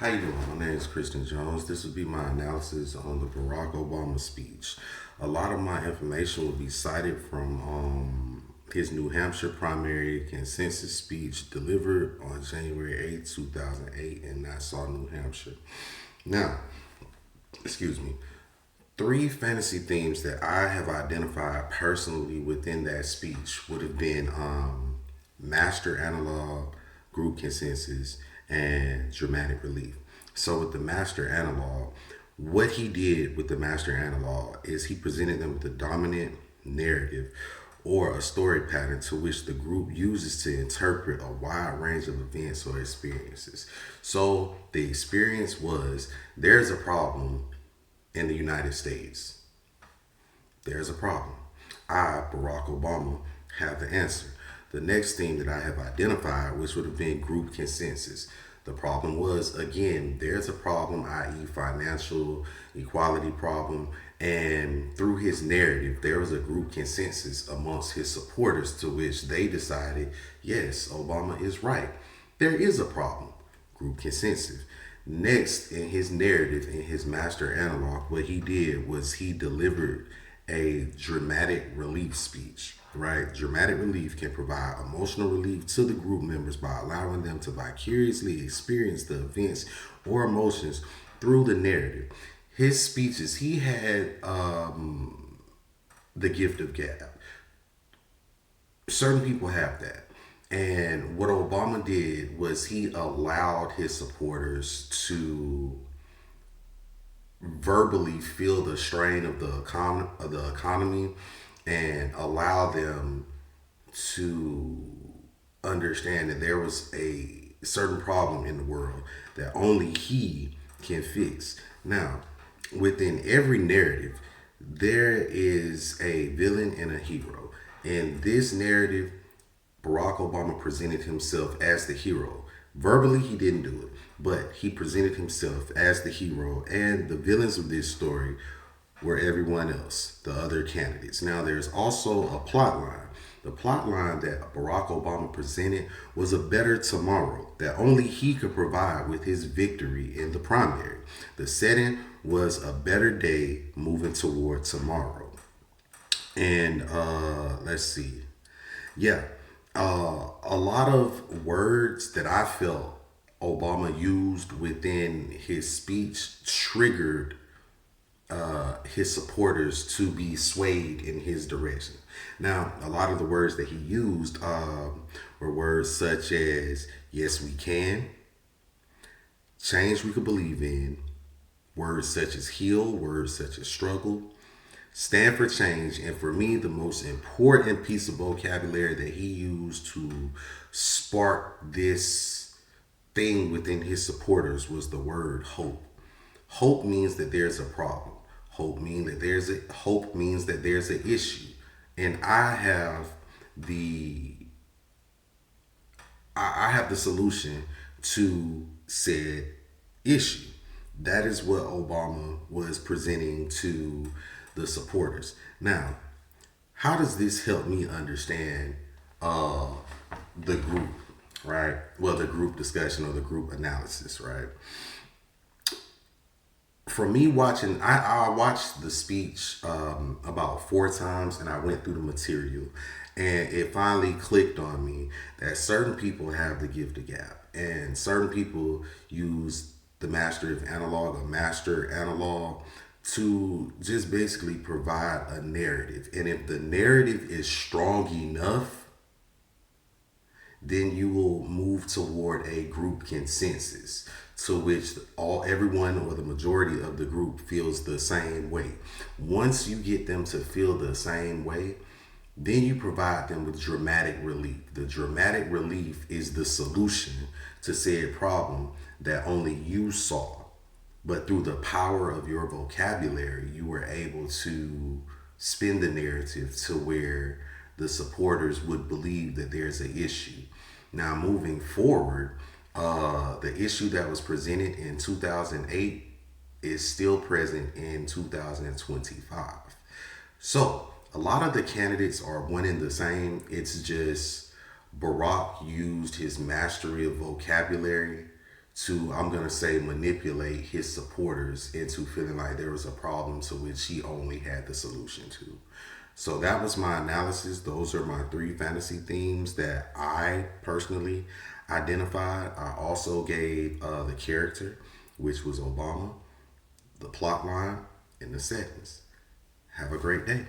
How you doing? My name is Christian Jones. This will be my analysis on the Barack Obama speech. A lot of my information will be cited from his New Hampshire primary consensus speech delivered on January 8th, 2008 in Nassau, New Hampshire. Now, excuse me, three fantasy themes that I have identified personally within that speech would have been master analog, group consensus, and dramatic relief. So with the master analog, what he did with the master analog is he presented them with a dominant narrative or a story pattern to which the group uses to interpret a wide range of events or experiences. So the experience was there's a problem in the United States. There's a problem. I, Barack Obama, have the answer. The next thing that I have identified, which would have been group consensus. The problem was, again, there's a problem, i.e., financial equality problem. And through his narrative, there was a group consensus amongst his supporters to which they decided, yes, Obama is right. There is a problem. Group consensus. Next, in his narrative, in his master analog, what he did was he delivered a dramatic relief speech, right? Dramatic relief can provide emotional relief to the group members by allowing them to vicariously experience the events or emotions through the narrative. His speeches, he had the gift of gab. Certain people have that. And what Obama did was he allowed his supporters to verbally feel the strain of the economy and allow them to understand that there was a certain problem in the world that only he can fix. Now, within every narrative, there is a villain and a hero. In this narrative, Barack Obama presented himself as the hero. Verbally, he didn't do it, but he presented himself as the hero, and the villains of this story were everyone else, the other candidates. Now, there's also a plot line. The plot line that Barack Obama presented was a better tomorrow that only he could provide with his victory in the primary. The setting was a better day moving toward tomorrow. And let's see. Yeah, a lot of words that I felt Obama used within his speech triggered his supporters to be swayed in his direction. Now, a lot of the words that he used were words such as "yes, we can," "change we could believe in," words such as "heal," words such as "struggle," "stand for change," and for me, the most important piece of vocabulary that he used to spark this thing within his supporters was the word hope. Hope means that there's a problem. Hope means that there's an issue. And the I have the solution to said issue. That is what Obama was presenting to the supporters. Now, how does this help me understand uh, the group, right? Well, the group discussion or the group analysis, right? For me watching, I watched the speech about four times and I went through the material and it finally clicked on me that certain people have the gift of gap and certain people use the master of analog or master analog to just basically provide a narrative. And if the narrative is strong enough, then you will move toward a group consensus to which all everyone or the majority of the group feels the same way. Once you get them to feel the same way, then you provide them with dramatic relief. The dramatic relief is the solution to said problem that only you saw. But through the power of your vocabulary, you were able to spin the narrative to where the supporters would believe that there's an issue. Now, moving forward, the issue that was presented in 2008 is still present in 2025. So, a lot of the candidates are one and the same. It's just Barack used his mastery of vocabulary to, I'm going to say, manipulate his supporters into feeling like there was a problem to which he only had the solution to. So that was my analysis. Those are my three fantasy themes that I personally identified. I also gave the character, which was Obama, the plot line, and the settings. Have a great day.